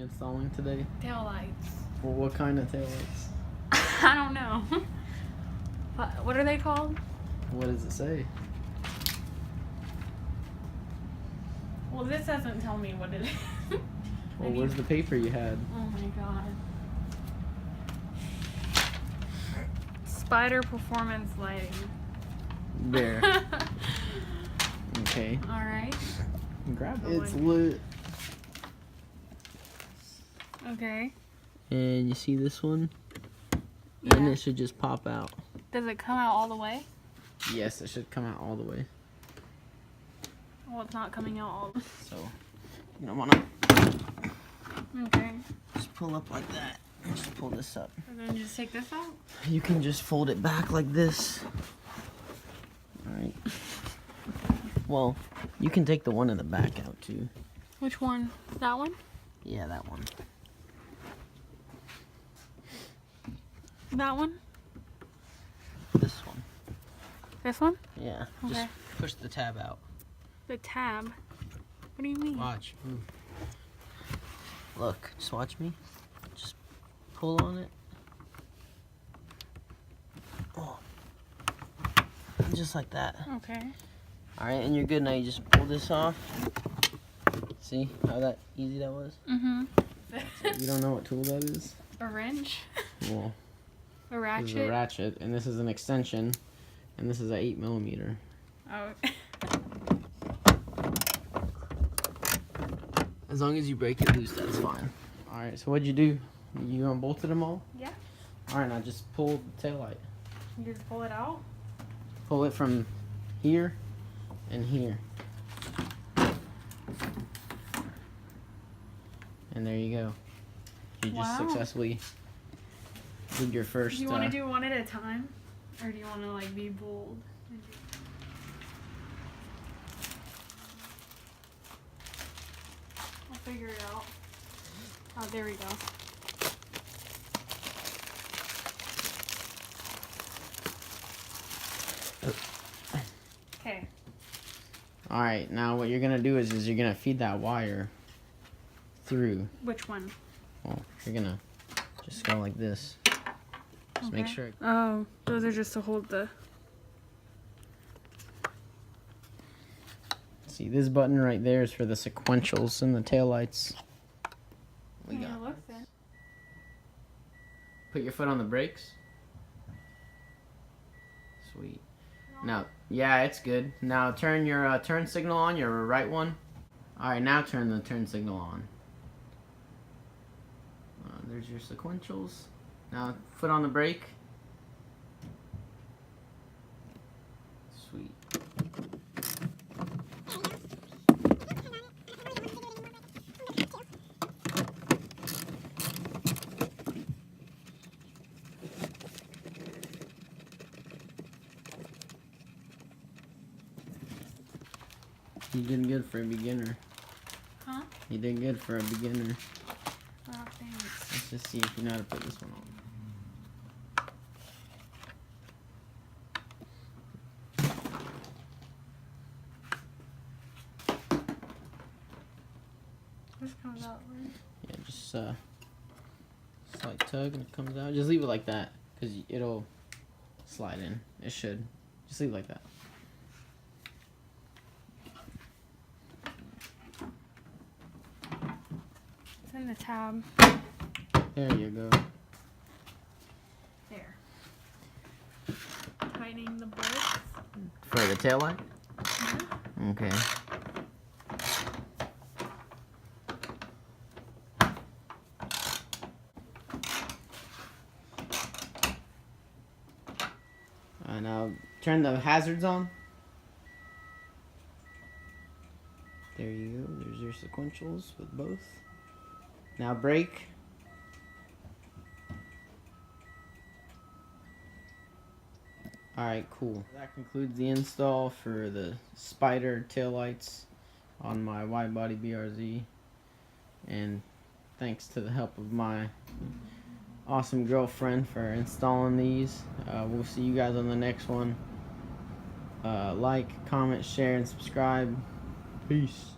installing today? Tail lights. Well, what kind of tail lights? I don't know. What are they called? What does it say? Well, this doesn't tell me what it is. Well, where's the paper you had? Oh my god. Spyder performance lighting. There. Okay. Alright. Grab it. It's lit. Okay. And you see this one? Yeah. And it should just pop out. Does it come out all the way? Yes, it should come out all the way. Well, it's not coming out all the way. So, you don't want to Okay. just pull up like that. And just pull this up. And then just take this out? You can just fold it back like this. Alright. Well, you can take the one in the back out too. Which one? That one? Yeah, that one. That one? This one. This one? Yeah. Okay. Just push the tab out. The tab? What do you mean? Watch. Look, just watch me. Just pull on it. Oh. Just like that. Okay. Alright, and you're good now. You just pull this off. See how that easy that was? Mm-hmm. You don't know what tool that is? A wrench? Well, A ratchet? this is a ratchet, and this is an extension, and this is a 8mm. Oh. As long as you break it loose, that's fine. Alright, so what'd you do? You unbolted them all? Yeah. Alright, now just pull the taillight. You just pull it out? Pull it from here and here. And there you go. You just successfully did your first. Do you want to do one at a time? Or do you want to like be bold? I'll figure it out. Oh, there we go. Okay. Alright, now what you're going to do is you're going to feed that wire through. Which one? Well, you're going to just go like this. Just make sure. Oh, those are just to hold the... See, this button right there is for the sequentials and the taillights. We got. Put your foot on the brakes. Sweet. Now, yeah, it's good. Now turn your turn signal on, your right one. Alright, now turn the turn signal on. There's your sequentials. Now, foot on the brake. Sweet. You did good for a beginner. Huh? You did good for a beginner. Oh, thanks. Let's just see if you know how to put this one on. This comes out, right? Yeah, just slight tug and it comes out. Just leave it like that, because it'll slide in. It should. Just leave it like that. It's in the tab. There you go. There. Tightening the bolts. For the taillight? Mm-hmm. Okay. Now turn the hazards on. There you go. There's your sequentials with both. Now brake. Alright, cool. That concludes the install for the Spyder taillights on my wide body BRZ. And thanks to the help of my awesome girlfriend for installing these. We'll see you guys on the next one. Like, comment, share, and subscribe. Peace.